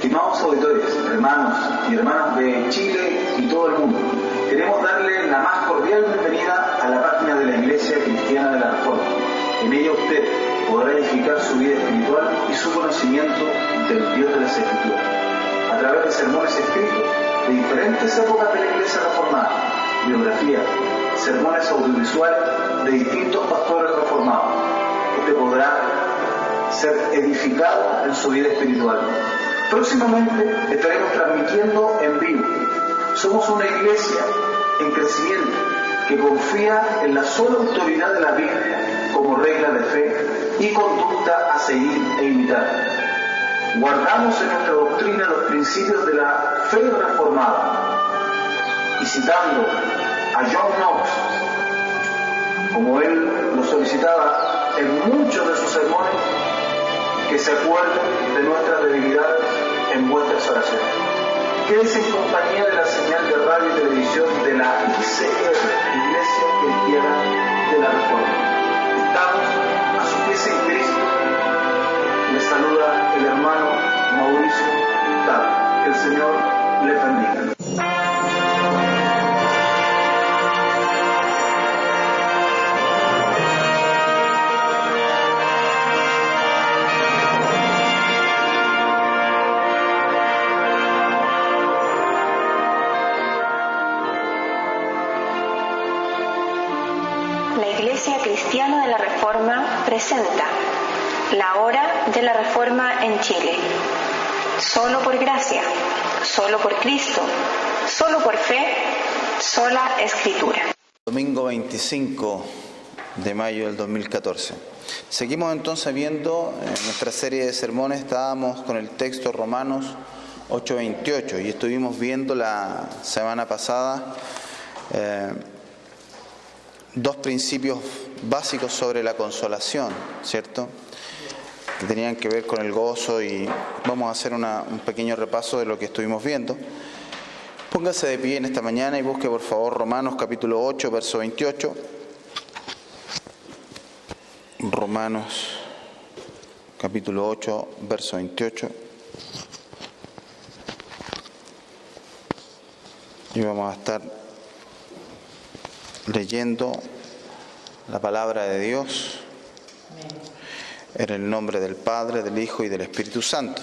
Estimados auditores, hermanos y hermanas de Chile y todo el mundo, queremos darle la más cordial bienvenida a la página de la Iglesia Cristiana de la Reforma. En ella usted podrá edificar su vida espiritual y su conocimiento del Dios de las Escrituras, a través de sermones escritos de diferentes épocas de la Iglesia Reformada, biografías, sermones audiovisuales de distintos pastores reformados. Usted podrá ser edificado en su vida espiritual. Próximamente estaremos transmitiendo en vivo. Somos una iglesia en crecimiento que confía en la sola autoridad de la Biblia como regla de fe y conducta a seguir e imitar. Guardamos en nuestra doctrina los principios de la fe reformada y citando a John Knox, como él lo solicitaba en muchos de sus sermones, que se acuerden de nuestra debilidad en vuestras oraciones. Quédense en compañía de la señal de radio y televisión de la ICR, Iglesia Cristiana de la Reforma. Estamos a sus pies en Cristo. Les saluda el hermano Mauricio Tal. Que el Señor les bendiga. Cristiana de la Reforma presenta la hora de la Reforma en Chile. Solo por gracia, solo por Cristo, solo por fe, sola Escritura. Domingo 25 de mayo del 2014. Seguimos entonces viendo en nuestra serie de sermones. Estábamos con el texto Romanos 8:28 y estuvimos viendo la semana pasada dos principios básicos sobre la consolación, ¿cierto? Que tenían que ver con el gozo, y vamos a hacer un pequeño repaso de lo que estuvimos viendo. Póngase de pie en esta mañana y busque por favor Romanos capítulo 8, verso 28. Romanos capítulo 8, verso 28. Y vamos a estar leyendo la palabra de Dios en el nombre del Padre, del Hijo y del Espíritu Santo.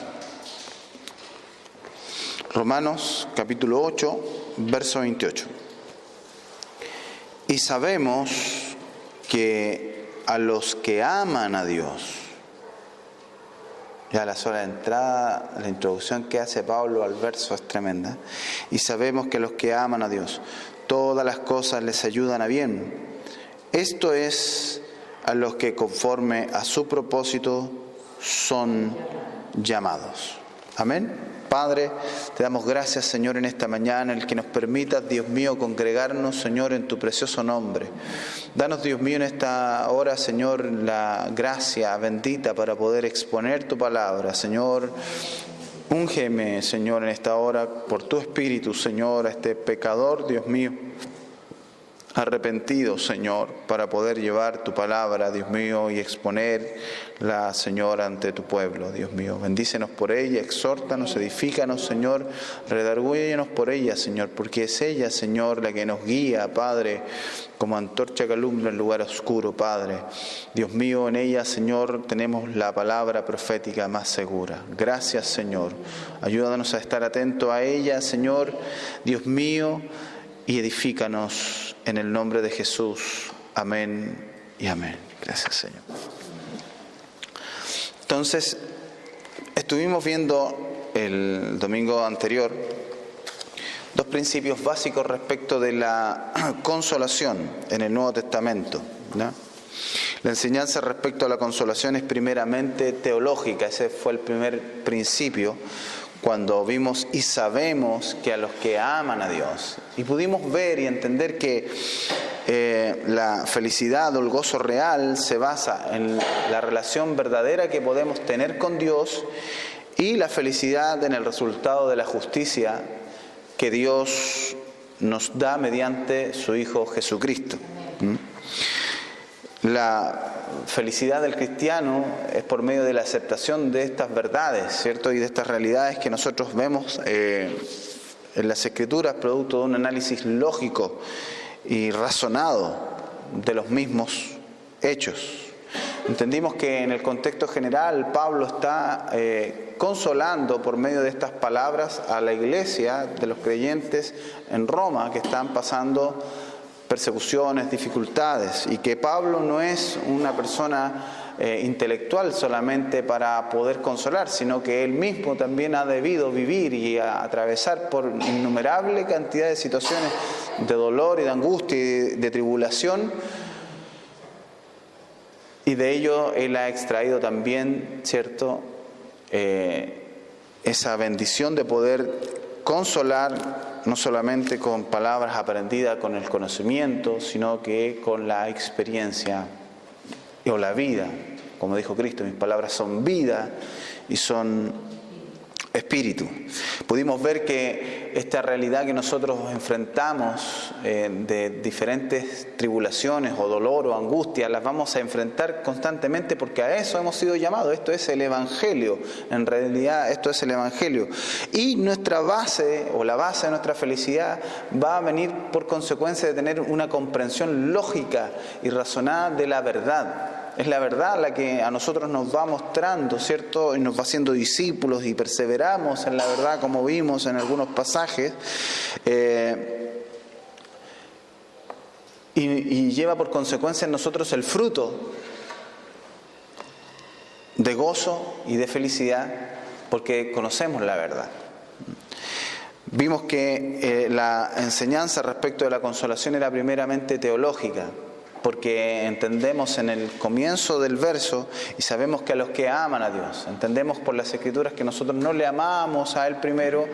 Romanos capítulo 8, verso 28. Y sabemos que a los que aman a Dios, ya la sola entrada, la introducción que hace Pablo al verso es tremenda. Y sabemos que a los que aman a Dios, todas las cosas les ayudan a bien. Esto es a los que conforme a su propósito son llamados. Amén. Padre, te damos gracias, Señor, en esta mañana, el que nos permita, Dios mío, congregarnos, Señor, en tu precioso nombre. Danos, Dios mío, en esta hora, Señor, la gracia bendita para poder exponer tu palabra, Señor. Úngeme, Señor, en esta hora por tu Espíritu, Señor, a este pecador, Dios mío, arrepentido, Señor, para poder llevar tu palabra, Dios mío, y exponerla, Señor, ante tu pueblo, Dios mío. Bendícenos por ella, exhórtanos, edifícanos, Señor, redargúyenos por ella, Señor, porque es ella, Señor, la que nos guía, Padre, como antorcha que alumbra en lugar oscuro, Padre. Dios mío, en ella, Señor, tenemos la palabra profética más segura. Gracias, Señor. Ayúdanos a estar atentos a ella, Señor, Dios mío, y edifícanos en el nombre de Jesús. Amén y amén. Gracias, Señor. Entonces, estuvimos viendo el domingo anterior dos principios básicos respecto de la consolación en el Nuevo Testamento, ¿no? La enseñanza respecto a la consolación es primeramente teológica. Ese fue el primer principio, cuando vimos y sabemos que a los que aman a Dios. Y pudimos ver y entender que la felicidad o el gozo real se basa en la relación verdadera que podemos tener con Dios, y la felicidad en el resultado de la justicia que Dios nos da mediante su Hijo Jesucristo. La felicidad del cristiano es por medio de la aceptación de estas verdades, ¿cierto? Y de estas realidades que nosotros vemos en las Escrituras, producto de un análisis lógico y razonado de los mismos hechos. Entendimos que en el contexto general Pablo está consolando por medio de estas palabras a la iglesia de los creyentes en Roma que están pasando persecuciones, dificultades, y que Pablo no es una persona intelectual solamente para poder consolar, sino que él mismo también ha debido vivir y atravesar por innumerable cantidad de situaciones de dolor y de angustia y de tribulación. Y de ello él ha extraído también, ¿cierto?, esa bendición de poder consolar no solamente con palabras aprendidas con el conocimiento, sino que con la experiencia o la vida. Como dijo Cristo, mis palabras son vida y son espíritu. Pudimos ver que esta realidad que nosotros enfrentamos de diferentes tribulaciones o dolor o angustia, las vamos a enfrentar constantemente porque a eso hemos sido llamados. Esto es el Evangelio. En realidad esto es el Evangelio. Y nuestra base o la base de nuestra felicidad va a venir por consecuencia de tener una comprensión lógica y razonada de la verdad. Es la verdad la que a nosotros nos va mostrando, ¿cierto? Y nos va haciendo discípulos y perseveramos en la verdad, como vimos en algunos pasajes. Y lleva por consecuencia en nosotros el fruto de gozo y de felicidad, porque conocemos la verdad. Vimos que la enseñanza respecto de la consolación era primeramente teológica, porque entendemos en el comienzo del verso y sabemos que a los que aman a Dios, entendemos por las Escrituras que nosotros no le amamos a Él primero,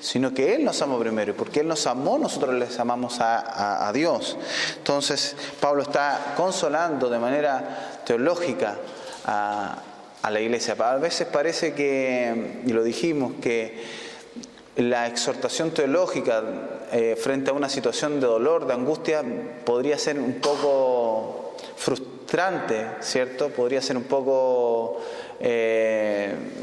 sino que Él nos amó primero, y porque Él nos amó, nosotros les amamos a Dios. Entonces Pablo está consolando de manera teológica a la iglesia. A veces parece que, y lo dijimos, que la exhortación teológica frente a una situación de dolor, de angustia, podría ser un poco frustrante, ¿cierto? Podría ser un poco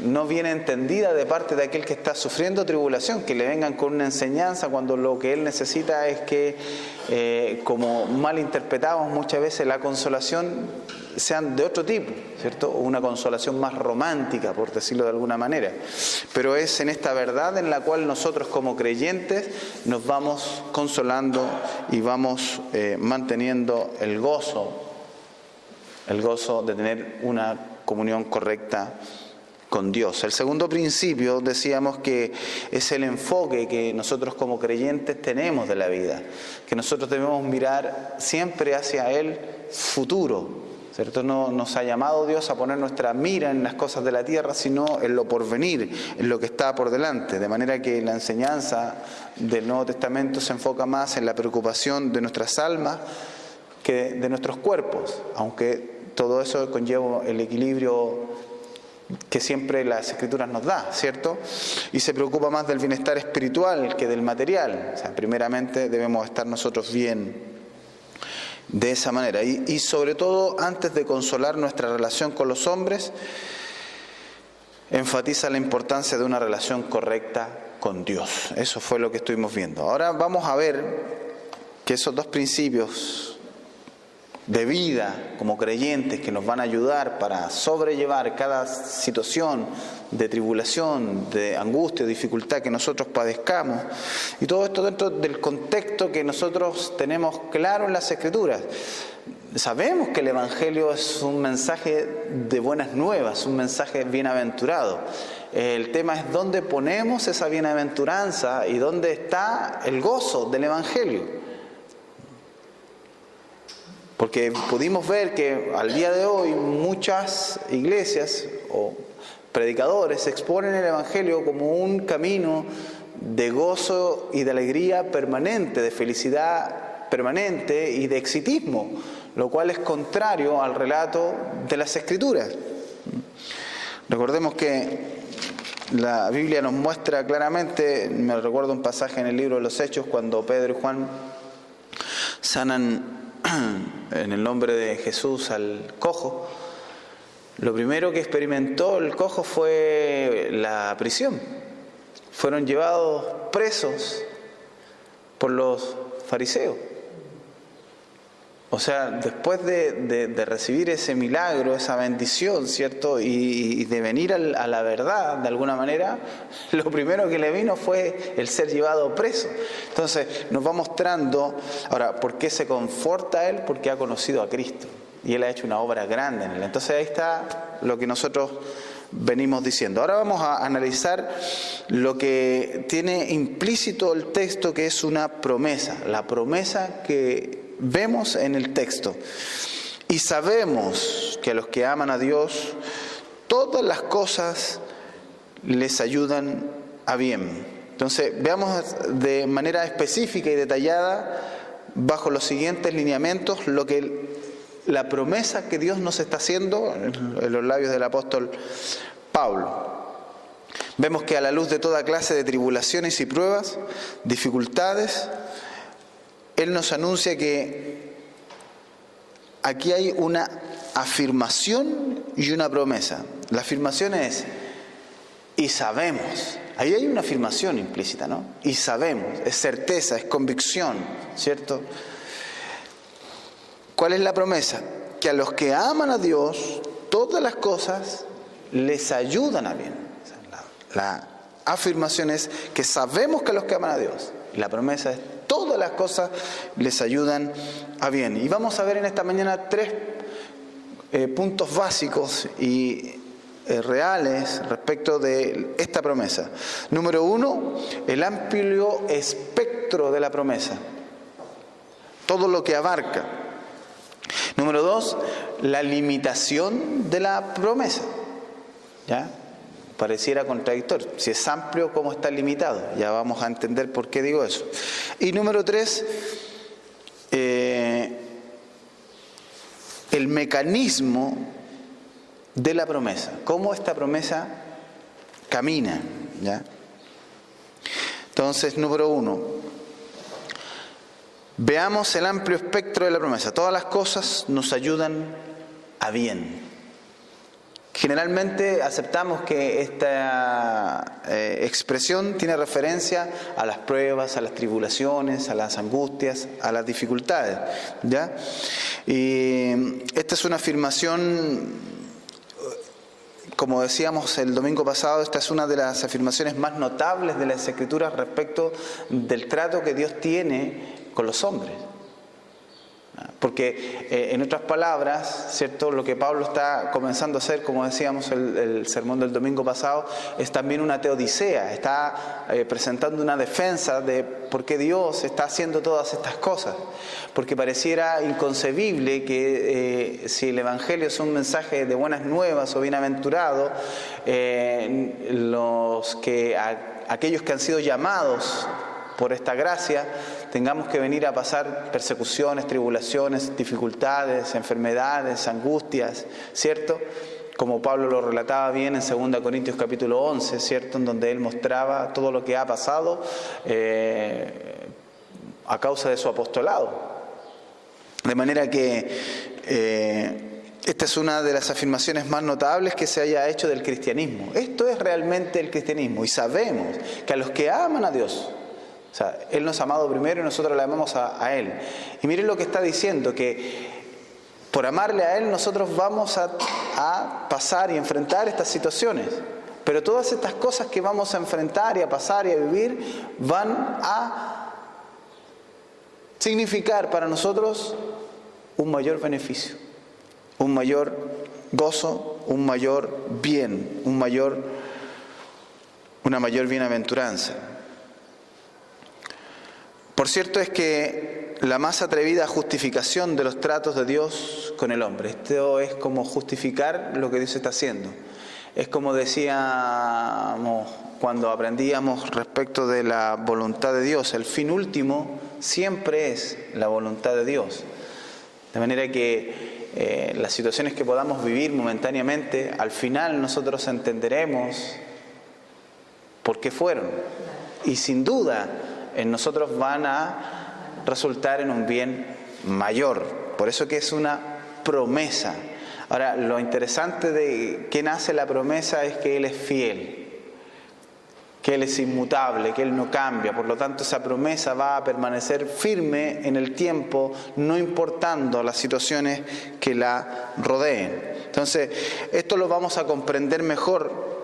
no bien entendida de parte de aquel que está sufriendo tribulación, que le vengan con una enseñanza cuando lo que él necesita es que, como mal interpretamos muchas veces, la consolación sean de otro tipo, ¿cierto? Una consolación más romántica, por decirlo de alguna manera. Pero es en esta verdad en la cual nosotros como creyentes nos vamos consolando y vamos manteniendo el gozo de tener una comunión correcta con Dios. El segundo principio, decíamos que es el enfoque que nosotros como creyentes tenemos de la vida, que nosotros debemos mirar siempre hacia el futuro, ¿cierto? No nos ha llamado Dios a poner nuestra mira en las cosas de la tierra, sino en lo porvenir, en lo que está por delante. De manera que la enseñanza del Nuevo Testamento se enfoca más en la preocupación de nuestras almas que de nuestros cuerpos, aunque todo eso conlleva el equilibrio que siempre las Escrituras nos da, ¿cierto? Y se preocupa más del bienestar espiritual que del material. O sea, primeramente debemos estar nosotros bien de esa manera. Y sobre todo, antes de consolar nuestra relación con los hombres, enfatiza la importancia de una relación correcta con Dios. Eso fue lo que estuvimos viendo. Ahora vamos a ver que esos dos principios de vida como creyentes que nos van a ayudar para sobrellevar cada situación de tribulación, de angustia, de dificultad que nosotros padezcamos, y todo esto dentro del contexto que nosotros tenemos claro en las Escrituras. Sabemos que el Evangelio es un mensaje de buenas nuevas, un mensaje bienaventurado. El tema es dónde ponemos esa bienaventuranza y dónde está el gozo del Evangelio. Porque pudimos ver que al día de hoy muchas iglesias o predicadores exponen el Evangelio como un camino de gozo y de alegría permanente, de felicidad permanente y de exitismo, lo cual es contrario al relato de las Escrituras. Recordemos que la Biblia nos muestra claramente, me recuerdo un pasaje en el libro de los Hechos, cuando Pedro y Juan sanan en el nombre de Jesús al cojo, lo primero que experimentó el cojo fue la prisión. Fueron llevados presos por los fariseos. O sea, después de recibir ese milagro, esa bendición, ¿cierto? Y de venir a la verdad, de alguna manera, lo primero que le vino fue el ser llevado preso. Entonces, nos va mostrando, ahora, ¿por qué se conforta él? Porque ha conocido a Cristo. Y él ha hecho una obra grande en él. Entonces, ahí está lo que nosotros venimos diciendo. Ahora vamos a analizar lo que tiene implícito el texto, que es una promesa. La promesa que vemos en el texto. Y sabemos que a los que aman a Dios, todas las cosas les ayudan a bien. Entonces, veamos de manera específica y detallada, bajo los siguientes lineamientos, la promesa que Dios nos está haciendo en los labios del apóstol Pablo. Vemos que a la luz de toda clase de tribulaciones y pruebas, dificultades, Él nos anuncia que aquí hay una afirmación y una promesa. La afirmación es, y sabemos. Ahí hay una afirmación implícita, ¿no? Y sabemos, es certeza, es convicción, ¿cierto? ¿Cuál es la promesa? Que a los que aman a Dios, todas las cosas les ayudan a bien. La afirmación es que sabemos que a los que aman a Dios. Y la promesa es todas las cosas les ayudan a bien. Y vamos a ver en esta mañana 3 puntos básicos y reales respecto de esta promesa. Número 1, el amplio espectro de la promesa. Todo lo que abarca. Número 2, la limitación de la promesa. ¿Ya? Pareciera contradictorio. Si es amplio, ¿cómo está limitado? Ya vamos a entender por qué digo eso. Y número 3, el mecanismo de la promesa. Cómo esta promesa camina. ¿Ya? Entonces, número 1, veamos el amplio espectro de la promesa. Todas las cosas nos ayudan a bien. Generalmente aceptamos que esta expresión tiene referencia a las pruebas, a las tribulaciones, a las angustias, a las dificultades, ¿ya? Y esta es una afirmación, como decíamos el domingo pasado, esta es una de las afirmaciones más notables de las Escrituras respecto del trato que Dios tiene con los hombres. Porque en otras palabras, ¿cierto? Lo que Pablo está comenzando a hacer, como decíamos el sermón del domingo pasado, es también una teodicea. Está presentando una defensa de por qué Dios está haciendo todas estas cosas. Porque pareciera inconcebible que si el Evangelio es un mensaje de buenas nuevas o bienaventurado, aquellos que han sido llamados por esta gracia, tengamos que venir a pasar persecuciones, tribulaciones, dificultades, enfermedades, angustias, ¿cierto? Como Pablo lo relataba bien en 2 Corintios capítulo 11, ¿cierto? En donde él mostraba todo lo que ha pasado a causa de su apostolado. De manera que esta es una de las afirmaciones más notables que se haya hecho del cristianismo. Esto es realmente el cristianismo, y sabemos que a los que aman a Dios, o sea, Él nos ha amado primero y nosotros le amamos a Él. Y miren lo que está diciendo, que por amarle a Él nosotros vamos a pasar y enfrentar estas situaciones. Pero todas estas cosas que vamos a enfrentar y a pasar y a vivir van a significar para nosotros un mayor beneficio, un mayor gozo, un mayor bien, una mayor bienaventuranza. Por cierto es que la más atrevida justificación de los tratos de Dios con el hombre, esto es como justificar lo que Dios está haciendo. Es como decíamos cuando aprendíamos respecto de la voluntad de Dios, el fin último siempre es la voluntad de Dios. De manera que las situaciones que podamos vivir momentáneamente, al final nosotros entenderemos por qué fueron. Y sin duda, en nosotros van a resultar en un bien mayor. Por eso que es una promesa. Ahora, lo interesante de que nace la promesa es que Él es fiel, que Él es inmutable, que Él no cambia. Por lo tanto, esa promesa va a permanecer firme en el tiempo, no importando las situaciones que la rodeen. Entonces, esto lo vamos a comprender mejor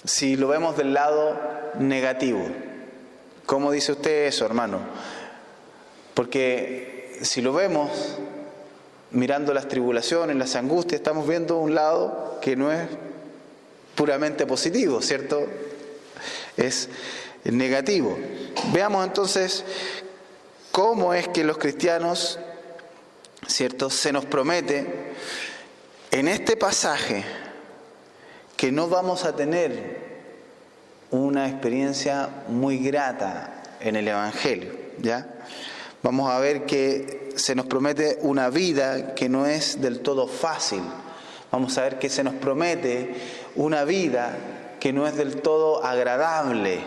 si lo vemos del lado negativo. ¿Cómo dice usted eso, hermano? Porque si lo vemos mirando las tribulaciones, las angustias, estamos viendo un lado que no es puramente positivo, ¿cierto? Es negativo. Veamos entonces cómo es que los cristianos, ¿cierto?, se nos promete en este pasaje que no vamos a tener una experiencia muy grata en el Evangelio, ¿ya? Vamos a ver que se nos promete una vida que no es del todo fácil. Vamos a ver que se nos promete una vida que no es del todo agradable.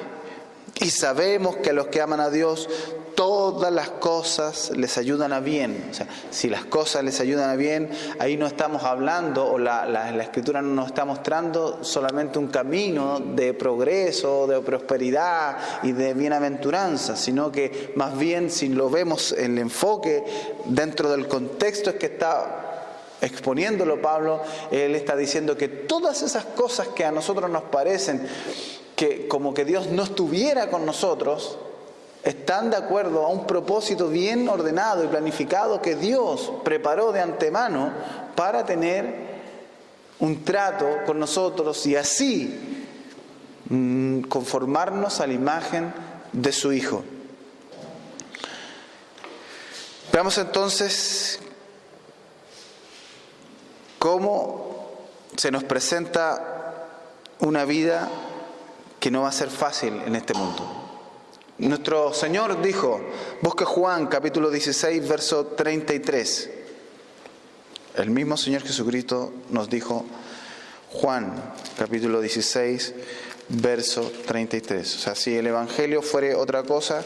Y sabemos que a los que aman a Dios, todas las cosas les ayudan a bien. O sea, si las cosas les ayudan a bien, ahí no estamos hablando, o la Escritura no nos está mostrando solamente un camino de progreso, de prosperidad y de bienaventuranza, sino que más bien, si lo vemos en el enfoque dentro del contexto es que está exponiéndolo Pablo, él está diciendo que todas esas cosas que a nosotros nos parecen que como que Dios no estuviera con nosotros, están de acuerdo a un propósito bien ordenado y planificado que Dios preparó de antemano para tener un trato con nosotros y así conformarnos a la imagen de su Hijo. Veamos entonces cómo se nos presenta una vida que no va a ser fácil en este mundo. Nuestro Señor dijo, busque Juan capítulo 16, verso 33. El mismo Señor Jesucristo nos dijo, Juan capítulo 16, verso 33. O sea, si el Evangelio fuera otra cosa,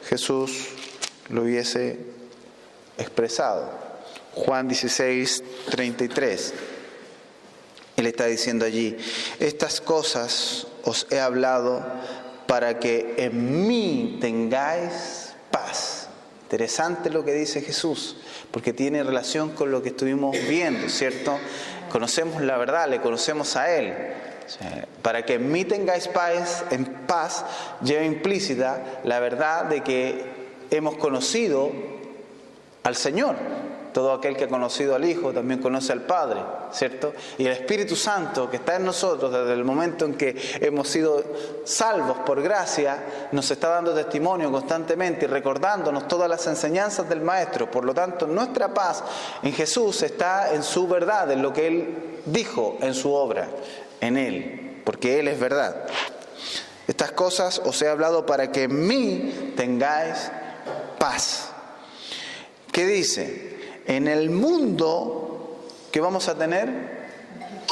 Jesús lo hubiese expresado. Juan 16, 33. Él está diciendo allí, estas cosas os he hablado para que en mí tengáis paz. Interesante lo que dice Jesús, porque tiene relación con lo que estuvimos viendo, ¿cierto? Conocemos la verdad, le conocemos a Él. O sea, para que en mí tengáis paz, lleva implícita la verdad de que hemos conocido al Señor. Todo aquel que ha conocido al Hijo también conoce al Padre, ¿cierto? Y el Espíritu Santo que está en nosotros desde el momento en que hemos sido salvos por gracia, nos está dando testimonio constantemente y recordándonos todas las enseñanzas del Maestro. Por lo tanto, nuestra paz en Jesús está en su verdad, en lo que Él dijo en su obra, en Él, porque Él es verdad. Estas cosas os he hablado para que en mí tengáis paz. ¿Qué dice? En el mundo que vamos a tener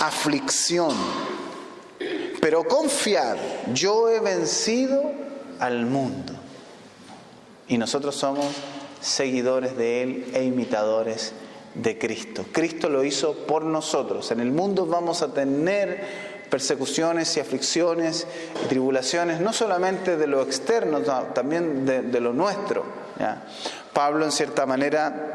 aflicción, pero confiad, yo he vencido al mundo. Y nosotros somos seguidores de Él e imitadores de Cristo. Cristo lo hizo por nosotros. En el mundo vamos a tener persecuciones y aflicciones y tribulaciones, no solamente de lo externo, también de lo nuestro, ¿ya? Pablo, en cierta manera,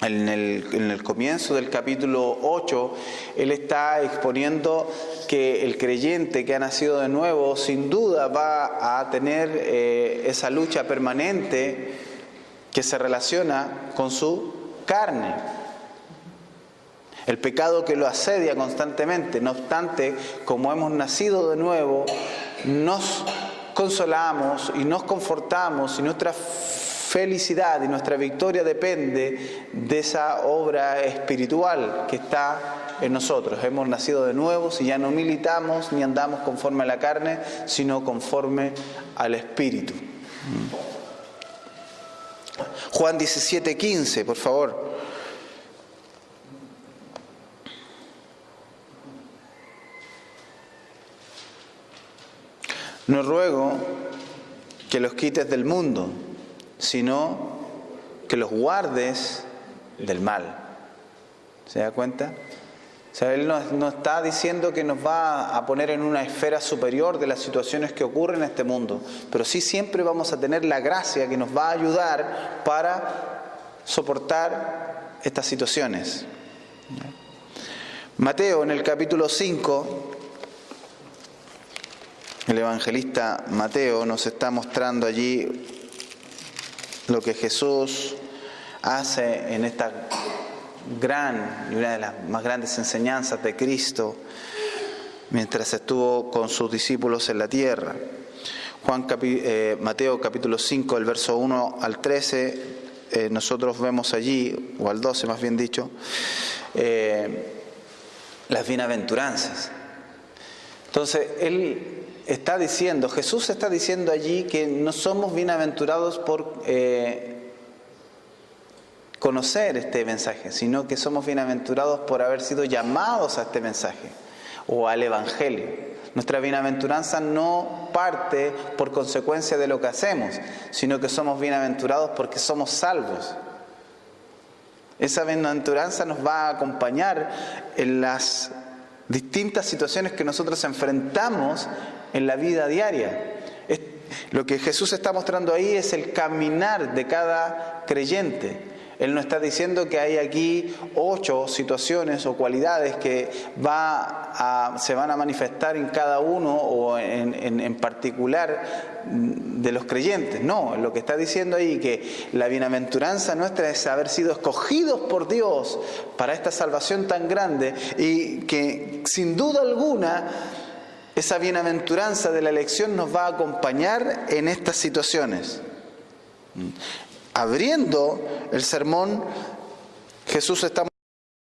en el comienzo del capítulo 8, él está exponiendo que el creyente que ha nacido de nuevo sin duda va a tener esa lucha permanente que se relaciona con su carne. El pecado que lo asedia constantemente. No obstante, como hemos nacido de nuevo, nos consolamos y nos confortamos y nuestra felicidad y nuestra victoria depende de esa obra espiritual que está en nosotros. Hemos nacido de nuevo y ya no militamos ni andamos conforme a la carne, sino conforme al Espíritu. Juan 17:15, por favor. No ruego que los quites del mundo, sino que los guardes del mal. ¿Se da cuenta? O sea, Él no está diciendo que nos va a poner en una esfera superior de las situaciones que ocurren en este mundo, pero sí siempre vamos a tener la gracia que nos va a ayudar para soportar estas situaciones. Mateo, en el capítulo 5, el evangelista Mateo nos está mostrando allí lo que Jesús hace en esta gran y una de las más grandes enseñanzas de Cristo mientras estuvo con sus discípulos en la tierra. Mateo capítulo 5, el verso 1 al 13, nosotros vemos allí, o al 12 más bien dicho, las bienaventuranzas. Entonces, Jesús está diciendo allí que no somos bienaventurados por conocer este mensaje, sino que somos bienaventurados por haber sido llamados a este mensaje o al Evangelio. Nuestra bienaventuranza no parte por consecuencia de lo que hacemos, sino que somos bienaventurados porque somos salvos. Esa bienaventuranza nos va a acompañar en las distintas situaciones que nosotros enfrentamos en la vida diaria. Lo que Jesús está mostrando ahí es el caminar de cada creyente. Él no está diciendo que hay aquí 8 situaciones o cualidades que se van a manifestar en cada uno o en particular de los creyentes. No, lo que está diciendo ahí que la bienaventuranza nuestra es haber sido escogidos por Dios para esta salvación tan grande y que sin duda alguna esa bienaventuranza de la elección nos va a acompañar en estas situaciones. Abriendo el sermón, Jesús está